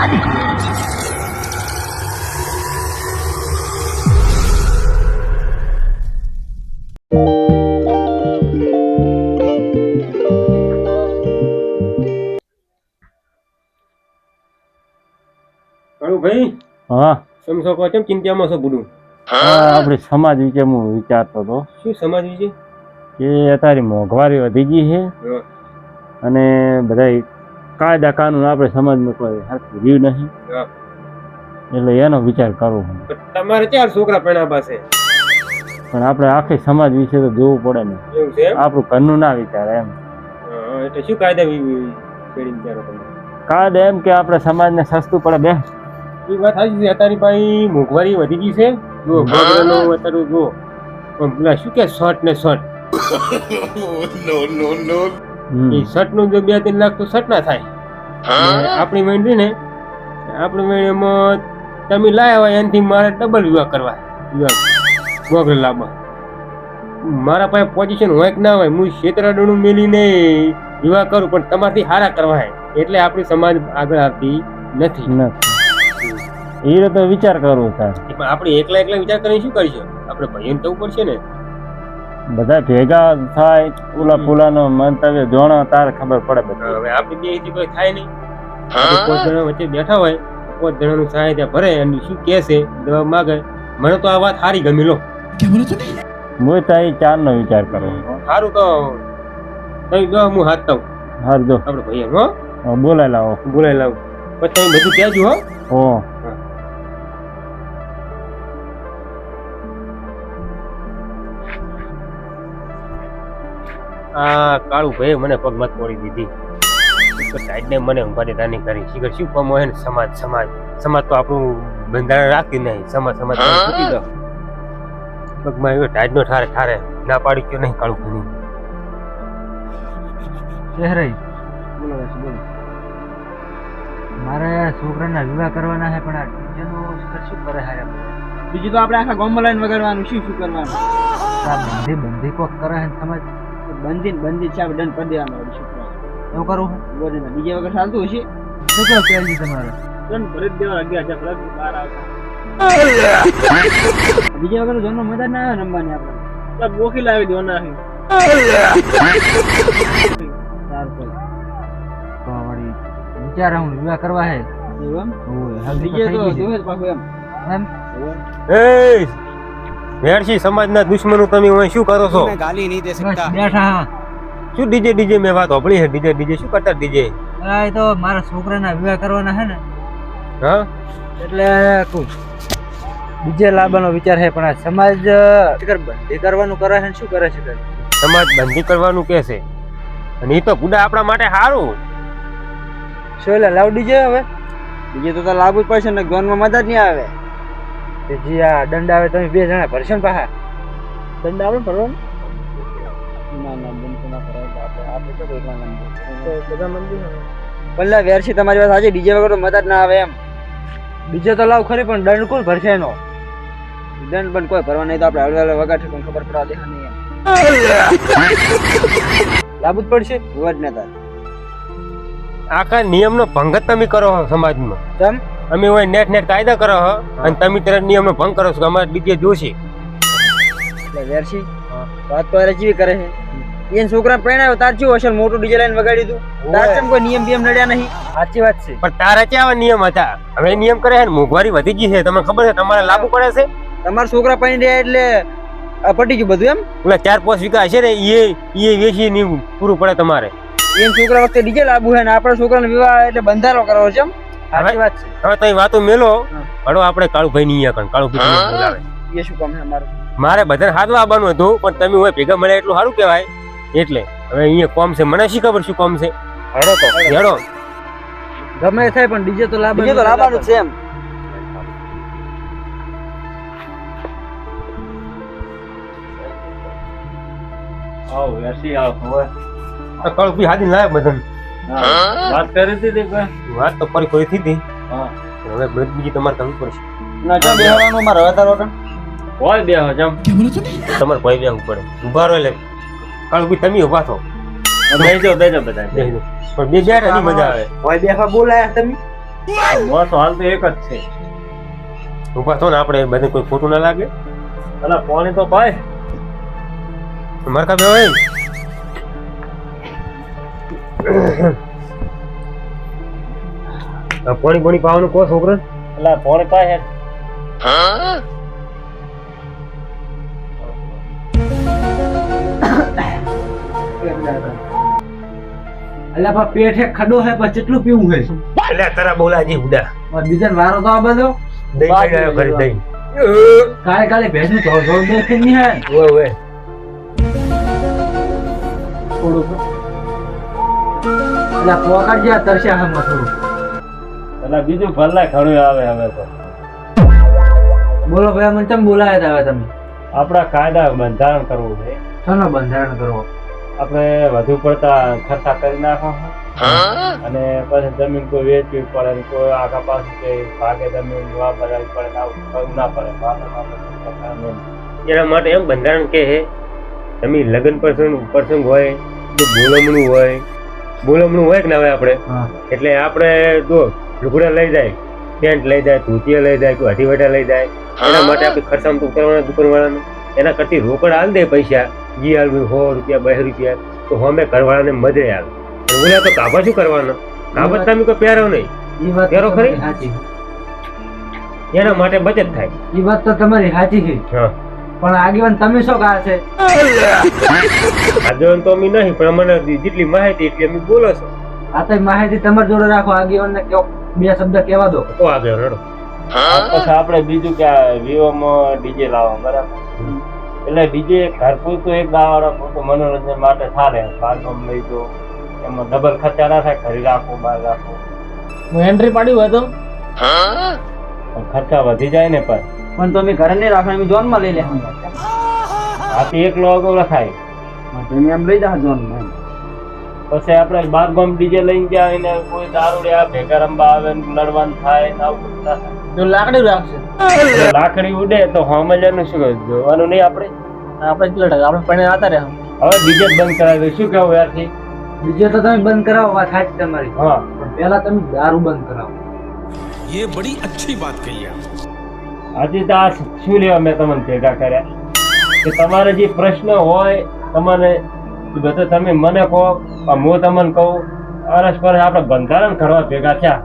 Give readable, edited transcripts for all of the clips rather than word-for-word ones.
ભાઈ હા સમજો કો કેમ ચિંતામાં છો બધું? આપણે સમાજ વિશે હું વિચારતો હતો શું સમાજ વિશે? કે અત્યારે મોંઘવારી વધી ગઈ છે અને બધા કાયદા કાનૂન આપણે સમાજમાં કોઈ હરખું રહ્યું નહીં, એટલે એનો વિચાર કરવો. તમારે ચાર છોકરા પરણ્યા પાસે, પણ આપણે આખી સમાજ વિશે તો જોવું પડે ને. એવું છે એમ? આપણું ઘરનું ના વિચાર એમ. એટલે શું કાયદા વિચારો તમે? કાયદા એમ કે આપણે સમાજને સસ્તું પડે બે. એ વાત સાચી છે. અત્યારે ભાઈ મોંઘવારી વધી ગઈ છે. જો ભોગરાનો અત્યારે જો પેલા શું કે શર્ટ ને શર્ટ એ શર્ટ નું જો 2-3 લાખ તો શર્ટ ના થાય. આપણી મેંડી ને આપણી મેંડી એમાં તમે લાયા હોય એનાથી મારે ડબલ વિવાહ કરવા, ગોગરે લાવવા. મારા પાસે પોઝિશન હોય કે ના હોય, હું ક્ષેત્રનું મેલીને વિવાહ કરું, પણ તમારથી હારા કરવા હે, એટલે આપણી સમાજ આગળ આવતી નથી. એ તો વિચાર કરવો થાય. પણ આપણે એકલા વિચાર કરીને શું કરીશું? આપણે ભાઈઓને કહેવું પડશે ને. બધા ભેગા થાય, ઓલા પુલાનો મંતવ્ય જોણો તારે ખબર પડે બધું. હવે આપણે બે થી કોઈ થાય નહીં. આપણે 5 જણા વચ્ચે બેઠા હોય, 5 જણાનું સાહિત્ય ભરે અને શું કહે છે જવાબ માગે. મને તો આ વાત સારી ગમી લો. હું તો એ 4 નો વિચાર કરું. સારું તો તમે જો હું હાથ દઉં. હાર જો આપણે ભાઈ હો બોલાય લાવો. પછી તમે બધું કહેજો હો. આ કાળુ ભાઈ મને પગમત તોડી દીધી. સાઈડને મને ઉપાધિ દાની કરી. શીખર શું કામ હોય ને? સમાજ તો આપણું બંધારણ રાખતી નહીં. સમાજ પૂછી દો પગમાં એવો ટાઈડનો ઠારે ના પાડી ક્યો નહીં કાળુ ભાઈ. બોલો મારે છોકરાના વિવાહ કરવાના છે, પણ આ ડીજેનું શું કરે હારે? બીજું તો આપણે આખા ગામમાં લઈને વગાડવાનું. શું કરવાનું? બંધી કોક કરે છે સમાજ. બંધી છે આપણે દંડ કરી દેવાનો. શું કરવાનું? એવું કરું બોલે બીજે વગર ચાલતું હશે. શું કહો કેજી તમારે? દંડ ભરી જ દેવા 11,000 પ્લસ બહાર આવતા. બીજે વગર જોનો મજા ના આવે રમવાની. આપણે બોકી લાવી દેવાના છે. વિચાર હું વિવાહ કરવા હે એવું એમ? બીજે તો જોવે પાછું એમ વેરશી સમાજના દુશ્મનો તમે હોય શું કરો છો? ગાલી નહીં દે શકતા. બેઠા શું ડીજે મેં વાત હોભળી છે. ડીજે શું કરતા? ડીજે એ તો મારા છોકરાના વિવાહ કરવાના છે ને, હા, એટલે ડીજે લાવવાનો વિચાર છે. પણ આ સમાજ બંધી કરવાનું કરે છે. શું કરે છે? સમાજ બંધી કરવાનું કે છે, અને એ તો ગુડા આપણા માટે સારું. શું લાવ ડીજે? હવે બીજે તો લાવવું જ પડશે ને. ગોનમાં મજા જ નહીં આવે. જી આ દંડ આવે તમે 2 જણા ભરશો ને પાછા? દંડ આવે ભરવાનું? ના દંડ તો ના ભરાય. આપણે તો કેટલા મંદિર બધા મંદિર પલ્લા વેરસી તમારી વાત સાચી. ડીજે વગર તો મજા જ ના આવે એમ. ડીજે તો લાવ ખરી, પણ દંડ કોણ ભરશે એનો? દંડ પણ કોઈ ભરવા નહીં. તો આપણે હળવે વગાડશે પણ ખબર પડવા દેખા નહીં એમ. લાવવું જ પડશે. વડ ને તાર આખા નિયમનો ભંગ જ તમે કરો છો સમાજમાં. કેમ? અમે હોય નેટ કાયદા કરો છો અને તમે તરત નિયમનો ભંગ કરો છો. અમારે ડીજે જોશે. વેરસી વાત તો અરે જીવી કરે છે. એને છોકરા પરણાયો તાર ચેવું હશે? મોટું ડીજે લાઈન વગાડી દઉં. તાર કેમ કોઈ નિયમ નડ્યા નહીં? સાચી વાત છે. પણ તારા કેવા નિયમ હતા? હવે નિયમ કરે છે ને. મોંઘવારી વધી ગઈ છે, તમને ખબર છે? તમારે લાગુ પડે છે. તમારા છોકરા પરણી રહ્યા એટલે પટી ગયું બધું એમ? ઓલા 4-5 વીઘા હશે ને એ વેચી નહીં પૂરું પડે તમારે. એમ છોકરા વખતે ડીજે લાવવું છે ને આપણા છોકરાનો વિવાહ એટલે બંધારો કરવો છે એમ? સાચી વાત છે. હવે તમે વાતો મેલો. હડો આપણે કાળુભાઈ ની અહીંયા કાળુભાઈ બોલાવે. એ શું કામ છે અમારું? મારે બધાને હાથમાં આવવાનું હતું, પણ તમે હોય ભેગા મળ્યા એટલું સારું કહેવાય. એટલે હવે અહીંયા કોમ છે. મને શી ખબર શું કોમ છે? હડો તો હેડો. ગમે થાય પણ ડીજે તો લાવવાનું છે એમ. આવ વેસી આવ હવે કાળુભાઈ હાથી લાવે બધાને. વાત કરી હતી તે વાત તો કોઈ થી હતી. હા, હવે બીજી તમારે કરવી પડશે. ના જો બેહવાનું મારે હવે તારો કામ કોઈ બેહો જમ તમારે કોઈ બેહવું પડે. ઉભા રહો. એટલે કાળુભાઈ તમે ઉભા થો. બેજો બધા પણ બે બેઠા ની મજા આવે. કોઈ બેહવા બોલાયા તમે? મોસ હાલ તો એક જ છે. ઊભા થો ને આપણે બધે કોઈ ખોટું ના લાગે. અલા પાણી તો પાય. મરકા બે હોય પાણી પાવાનું કો છોકરા. અલા પાણી પાય. અલ્યા પા પેટ હે ખડો હે પણ કેટલું પીવું હે એટલે તારા બોલાજી ઉડા બીજા વારો તો આ બધો દહીં ખાઈ આવ્યો ઘરે દહીં. કાલે કાલે ભેંસનું ધોળ દેખી નહીં હે ઓય ઓય થોડું અલ્યા પોકાડ જ્યાં તરસ્યા હમ થોડું. અલા બીજું ભલા ઘણું આવે હવે તો. બોલો ભાઈ મને ચમ બોલાયા હતા હવે તમે? આપણા કાયદા બંધારણ કરવું છે. શાનો બંધારણ કરવો? આપણે વધુ પડતા ખર્ચા કરી નાખો અને પછી જમીન કોઈ વેચવી પડે ને કોઈ આખા પાસે કે ભાગે જમીન વાપરવી પડે ને આવું કરવું ના પડે. એના માટે એમ બંધારણ કે હે તમે લગ્ન પ્રસંગ હોય તો બોલમણું હોય કે ના હોય આપણે એટલે આપણે જો લુગડા લઈ જાય, પેન્ટ લઈ જાય, ધોતિયા લઈ જાય, કોઈ અઢીવટા લઈ જાય એના માટે આપણે ખર્ચામાં તો ઉતારવાના દુકાનવાળાને એના કરતી રોકડ હાલ દે પૈસા જી હાલવું 100 રૂપિયા 2 રૂપિયા તો અમે ઘરવાળાને મજે હાલ. ઓલા તો કાબા શું કરવાનો? કાબા તમે કોઈ પહેરો નહીં. ઈ વાત પહેરો ખરી સાચી. એના માટે બચત થાય. ઈ વાત તો તમારી સાચી છે હા પણ આગેવાન તમે શું કહે છે? આગેવાન તો અમે નહીં પણ અમને જેટલી માહિતી એટલી અમે બોલો છો. આ તો માહિતી તમારી જોડે રાખો. આગેવાનને કયો બે શબ્દ કહેવા દો તો આગળ રડો. પછી આપણે બીજું કે વિવોમાં ડીજે લાવો બરાબર. એટલે ડીજે ઘર પૂરતું એક ગાવાળા પૂરતું મનોરંજન માટે ચાલે. બાથરૂમ લઈ દો એમાં ડબલ ખર્ચા ના થાય. ઘરે રાખો બહાર રાખો. હું એન્ટ્રી પાડ્યું હોય તો પણ ખર્ચા વધી જાય ને પણ તો અમે ઘરે નહીં રાખવા અમે ઝોનમાં લઈ લે. આથી એકલો અગો રખાય. તમે એમ લઈ જા ઝોનમાં. પછી આપણે બાર ગામ ડીજે લઈને ગયા એને કોઈ દારૂડિયા ભેગા રમવા આવે ને લડવાનું થાય ને આવું બધું ના થાય. જો લાકડી રાખશે લાકડી ઉડે તો હમજાનું શું જોવાનું નહીં આપણે આપણે પણ આતા રહે. હવે ડીજે બંધ કરાવી દે. શું કેવું યારથી? બીજે તો તમે બંધ કરાવો વાત સાચી તમારી. હા પણ પહેલા તમે દારૂ બંધ કરાવો. ये बड़ी अच्छी बात कही आप. આજે તો આ શું લેવા મેં તમને ભેગા કર્યા કે તમારે જે પ્રશ્ન હોય તમને બધું તમે મને કહો હું તમને કહું. અરસપરસ આપણે બંધારણ કરવા ભેગા થયા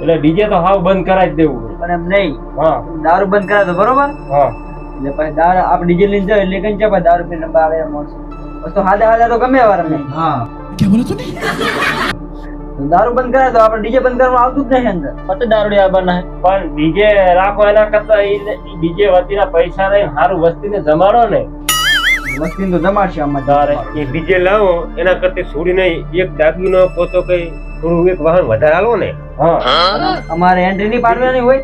એટલે ડીજે તો હાવ બંધ કરાવી દેવું. પણ એમ નહીં. હા દારૂ બંધ કરાવે તો બરોબર. હા એટલે પછી દારૂ આપણે ડીજે લઈને જાવ એટલે કઈ જાય દારૂ પીને રમવા આવે માણસો. બસ તો હાદા તો ગમે વાર નહીં. હા क्या बोला तूने? દારૂ બંધ કરાવે તો આપણે ડીજે બંધ કરવા આવતું જ નહીં અંદર. પછી દારૂડિયા બને. પણ ડીજે રાખો એના કરતા ડીજે વતીના પૈસા લઈને સારું વસ્તીને જમાડો ને વસ્તી તો જમાડશે આમાં તારે. એક ડીજે લાવો એના કરતી છોડીને એક દાગીનો પોતો કઈ થોડું એક વાહન વધારે આલો ને. હા અમારે એન્ટ્રી નહીં પાડવાની હોય.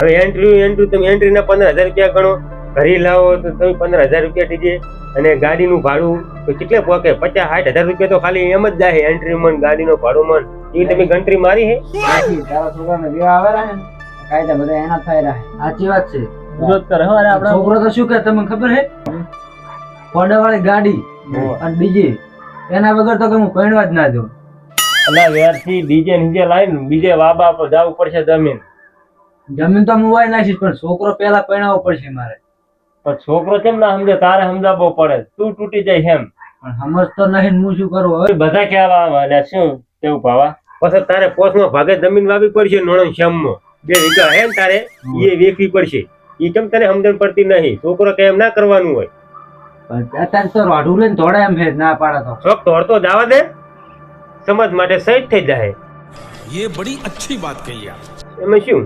હવે એન્ટ્રી તમે એન્ટ્રીના 15,000 રૂપિયા ગણો. ઘરે લાવો તો તમે 15,000 રૂપિયા ડીજે અને ગાડીનું ભાડું તો કેટલે પોકે 50-60,000 રૂપિયા તો ખાલી એમ જ જાય એન્ટ્રી મન ગાડીનો ભાડું મન. એ તમે ગણતરી મારી હે? તારા છોકરાને વિવાહ આવે ને કાયદા બધા એના થાય રહે. સાચી વાત છે. વિરોધ કરે હો. અરે આપણા છોકરો તો શું કરે તમને ખબર હે? ફોડાવાળી ગાડી અને ડીજે એના વગર તો કે હું પૈણવા જ ના જાઉં. એટલે વેરથી ડીજે નીચે લાવીને બીજે વાબા પર જવું પડશે. જમીન તો હું વાય નાખીશ પણ છોકરો પહેલા પૈણાવવો પડશે મારે. પણ છોકરો કેમ ના સમજે? તારે સમજાવવો પડે. તું તૂટી જાય એમ પણ સમજતો નહીં હું શું કરું હવે? બધા કહેવા આવે શું કેવું ભાવા. પછી તારે પોસમાં ભાગે જમીન વાવી પડશે. નોણમ શ્યામમાં 2 વીઘા હે ને તારે એ વેચવી પડશે. એ કેમ તને સમજણ પડતી નહીં? છોકરો કે એમ ના કરવાનું હોય. અત્યારે તો રોઢું લઈને દોડે એમ છે ના પાડે તો. શોખ તોડતો જવા દે. સમાજ માટે શહીદ થઈ જાય. ये બડી अच्छी बात कही आप. એમાં શું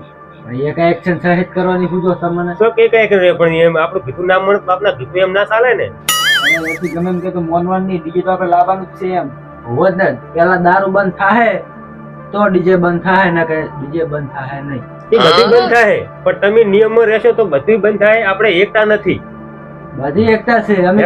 એક એક્શન સહિત કરવાની પૂછો તમને. શોખ એક કરે પણ એમ આપણું ભીખું ના મળે બાપના ભીખું એમ ના ચાલે ને. એથી ગમે એમ કે તો મોનવાન ની ડીજે તો આપણે લાવવાનું જ છે એમ. હોવ જ ને. પેલા દારૂ બંધ થાય તો ડીજે બંધ થાય ને કે ડીજે બંધ થાય નહીં. એ બધું બંધ થાય પણ તમે નિયમમાં રહેશો તો બધું બંધ થાય. આપણે એકતા નથી. બધી એકતા છે. અમે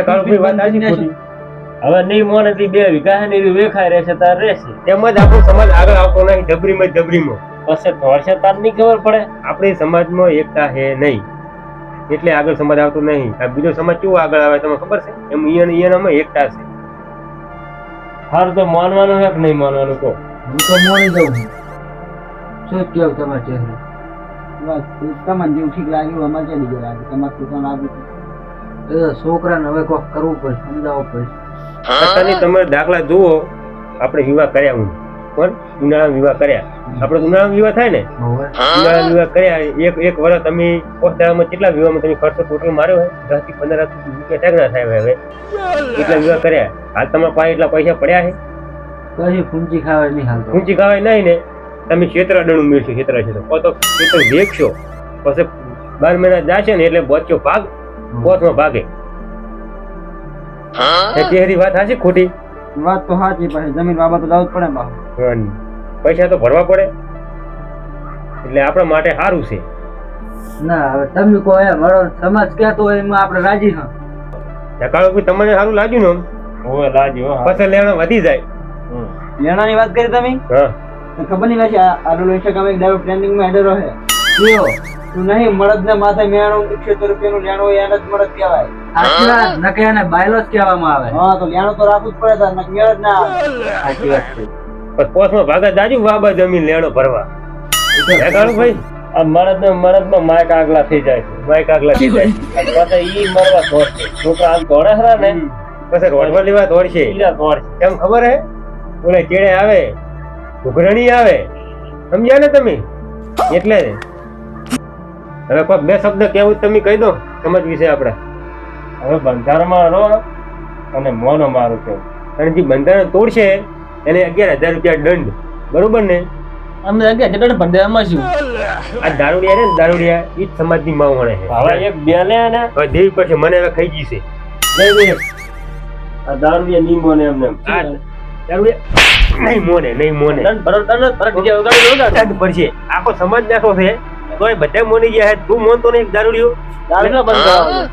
હવે નહીં મોને 2 વીઘા હે ને એ વેખાઈ રહેશે તાર રહેશે. એમ જ આપણો સમાજ આગળ આવતો નહીં. ડબરીમાં પછી ધોળશે તાર નહીં ખબર પડે. આપણી સમાજમાં એકતા હે નહીં એટલે આગળ સમાજ આવતો નહીં. આ બીજો સમાજ કેવો આગળ આવે તમને ખબર છે? એમ ઈયાનામાં એકતા છે. સારું તો માનવાનું છે કે નહીં માનવાનું કહો? હું તો મોની દઉં. શું કેવું તમારે ચહેરો બસ તમને જેવું ઠીક લાગ્યું અમારે ચડી ગયા લાગે તમારે તો લાગુ છોકરાને હવે કોક કરવું પડે સમજાવવું પડે અત્યારની તમારે દાખલા જુઓ આપણે વિવાહ કર્યા હું પણ ઉનાળામાં વિવાહ કર્યા આપણે ઉનાળામાં વિવાહ થાય ને હવે ઉનાળામાં વિવાહ કર્યા એક વર્ષ તમે પોતામાં કેટલા વિવાહમાં તમે ખર્ચો ટોટલ માર્યો હોય 10 થી 15 રૂપિયા ટેગ ના થાય હવે એટલા વિવાહ કર્યા હાલ તમારા પાસે એટલા પૈસા પડ્યા છે કઈ ફૂંચી ખાવા નહીં હાલતો ઊંચી ખાવાય નહીં ને તમે ક્ષેત્રડણું મેળશો ક્ષેત્ર તો ક્ષેત્ર વેચશો પછી 12 મહિના જાશે ને એટલે બચ્ચો ભાગ પોતમાં ભાગે ચહેરી વાત હાચી ખોટી વાત તો સાચી પણ જમીન બાબત તો જવું જ પડે બા પૈસા તો ભરવા પડે એટલે આપણા માટે સારું છે ના હવે તમે કહો એમ મારો સમાજ કહેતો હોય એમાં આપણે રાજી હા ધકાળો ભાઈ તમને સારું લાગ્યું ને આમ? હોવે લાગ્યો હા. પછી લેણો વધી જાય લેણાની વાત કરી તમે હા તો ખબર નહીં પાછી આડો ઇન્સ્ટાગ્રામ એક દાડો ટ્રેન્ડિંગમાં હેડરો છે કયો તું નહીં મળદના માથે મેણો 170 રૂપિયાનું લેણો હોય એને જ મળદ કહેવાય સાચી વાત નકે એને બાયલો જ કહેવામાં આવે હા તો લેણો તો રાખવું જ પડે તાર નક મેળ જ ના આવે સાચી વાત છે પછી પોસમાં ભાગે જાજુ વાબા જમીન લેણો ભરવા ધકાળો ભાઈ આ મરદમાં માઇક આગલા થઈ જાય છે બાઈક આગલા થઈ જાય પાછા ઈ મરવા દોડશે છોકરા આમ દોડે ખરા ને પછી રોડમાં લેવા દોડશે ઈલા દોડશે કેમ ખબર હે ઓલે ચેડે આવે ઘૂઘરણી આવે સમજ્યા ને તમે એટલે હવે કોઈ બે શબ્દ કેવું તમે કહી દો સમજ વિશે આપણે હવે બંધારણમાં રહો અને મોનો મારું કેવું અને જે બંધારણ તોડશે એને 11,000 રૂપિયા દંડ બરોબર ને અમે જગ્યા બંધારણમાં શું આ દારૂડિયા ને દારૂડિયા એ જ સમાજની માં વણે છે હવે એક બેને ને હવે દેવી પડશે મને હવે ખાઈ ગઈ છે આ દારૂ નીમો ને એમને એમ. આ દારૂડિયા નહીં મોને દંડ પડશે આખો સમાજ નાખો છે તોય બધા મોની ગયા છે તું મોનતો નહીં દારૂડિયો દારૂ બંધ કરાવજો.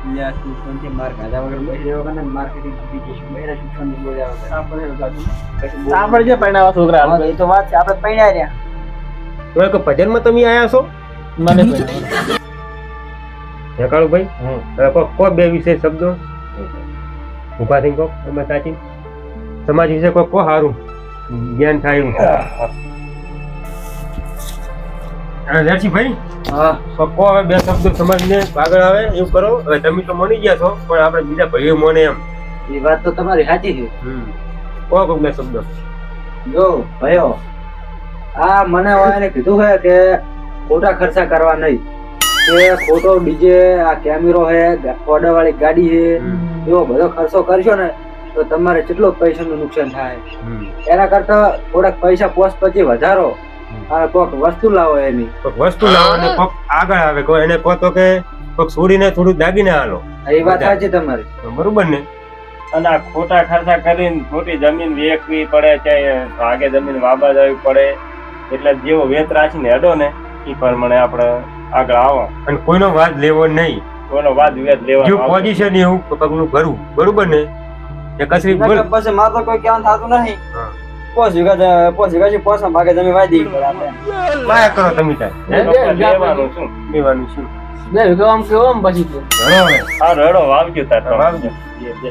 લ્યા તું કોણથી માર ખાધા વગર બેસી રહ્યો ને માર્કેટિંગ સુધી જઈશું બહેરા શિક્ષણની બોલ્યા વગર આપણે જે પરણાવા છોકરા હા, તો એ તો વાત છે આપણે પૈણા રહ્યા તો એક ભજનમાં તમે આયા છો મને ધકાળુ ભાઈ હવે કોઈ બે વિશે શબ્દો ઉભા થઈ કહો તમે સાચી સમાજ વિશે કોઈ કો સારું જ્ઞાન થાય એવું ભાઈ હા કો હવે બે શબ્દો સમાજને આગળ આવે એવું કરો હવે તમે તો મોની ગયા છો પણ આપણે બીજા ભાઈઓ મોને એમ એ વાત તો તમારી સાચી છે કો કોક બે શબ્દો જો ભયો આ મને એને કીધું છે કે ખોટા ખર્ચા કરવા નહીં કે ખોટો ડીજે આ કેમેરો છે ઓર્ડર વાળી ગાડી છે એવો બધો ખર્ચો કરશો ને તો તમારે કેટલો પૈસાનું નુકસાન થાય એના કરતા થોડાક પૈસા પોસ પછી વધારો અને કોઈક વસ્તુ લાવો એની કોક વસ્તુ લાવો ને કોક આગળ આવે કોઈ એને કહો તો કે કોક છોડીને થોડું દાગીને હાલો એ વાત સાચી તમારી બરોબર ને અને આ ખોટા ખર્ચા કરીને ખોટી જમીન વેચવી પડે છે ભાગે જમીન વાબા જવી પડે એટલે જેવો વેત રાખીને હેડો ને એ પ્રમાણે આપણે આગળ આવો અને કોઈનો વાદ લેવો નહીં કોઈનો વાદ વિવાદ જો લેવાનો પોઝિશન એવું પગલું ભરવું બરોબર ને એ કસરી બોલ પછી મારે તો કોઈ કહેવાનું થતું નહીં પોસ વીઘા છે પોસમાં ભાગે જમીન વાઈ દીધી પડે આપણે માયા કરો તમે તાર લેવાનું શું લેવાનું શું બે વિગમ કેવો પછી ઘણો હવે આ રડો વાવજો તાર વાવજો. એ બે.